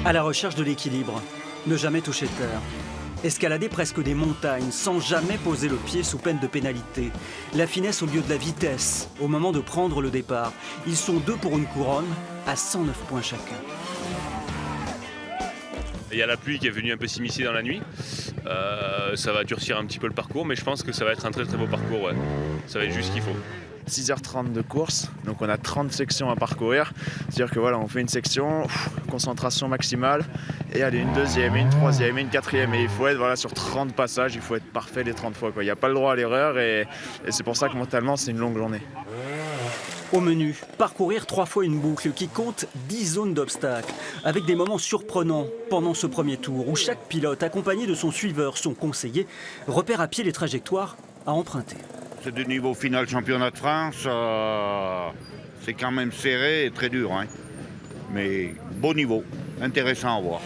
À la recherche de l'équilibre, ne jamais toucher terre. Escalader presque des montagnes sans jamais poser le pied sous peine de pénalité. La finesse au lieu de la vitesse au moment de prendre le départ. Ils sont 2 pour une couronne à 109 points chacun. Il y a la pluie qui est venue un peu s'immiscer dans la nuit. Ça va durcir un petit peu le parcours, mais je pense que ça va être un très très beau parcours. Ouais. Ça va être juste ce qu'il faut. 6h30 de course, donc on a 30 sections à parcourir. C'est-à-dire que voilà, on fait une section, concentration maximale, et allez, une deuxième, et une troisième, et une quatrième. Et il faut être sur 30 passages, il faut être parfait les 30 fois. Il n'y a pas le droit à l'erreur, et c'est pour ça que mentalement, c'est une longue journée. Au menu, parcourir 3 fois une boucle qui compte 10 zones d'obstacles, avec des moments surprenants pendant ce premier tour, où chaque pilote, accompagné de son suiveur, son conseiller, repère à pied les trajectoires à emprunter. C'est du niveau final championnat de France, c'est quand même serré et très dur, hein. Mais beau niveau, intéressant à voir.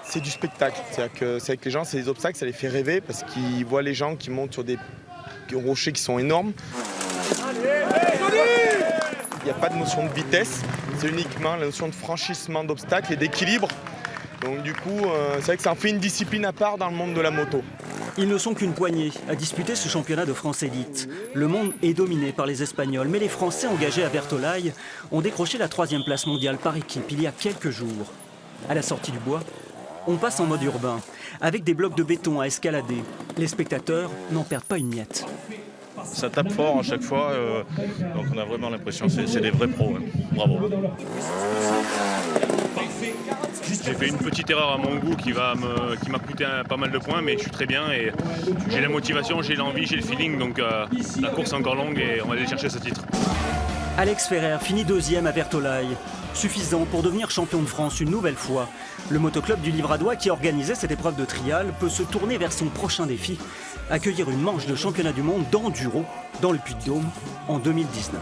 C'est du spectacle, c'est-à-dire que c'est avec les gens, c'est des obstacles, ça les fait rêver parce qu'ils voient les gens qui montent sur des rochers qui sont énormes. Il n'y a pas de notion de vitesse, c'est uniquement la notion de franchissement d'obstacles et d'équilibre. Donc du coup, c'est vrai que ça en fait une discipline à part dans le monde de la moto. Ils ne sont qu'une poignée à disputer ce championnat de France élite. Le monde est dominé par les Espagnols, mais les Français engagés à Vertolaye ont décroché la 3e place mondiale par équipe il y a quelques jours. À la sortie du bois, on passe en mode urbain, avec des blocs de béton à escalader. Les spectateurs n'en perdent pas une miette. Ça tape fort à chaque fois, donc on a vraiment l'impression que c'est des vrais pros. Hein. Bravo. J'ai fait une petite erreur à mon goût qui m'a coûté pas mal de points, mais je suis très bien et j'ai la motivation, j'ai l'envie, j'ai le feeling, donc la course est encore longue et on va aller chercher ce titre. Alex Ferrer finit 2e à Vertolaye, suffisant pour devenir champion de France une nouvelle fois. Le motoclub du Livradois qui organisait cette épreuve de trial peut se tourner vers son prochain défi, accueillir une manche de championnat du monde d'enduro dans le Puy-de-Dôme en 2019.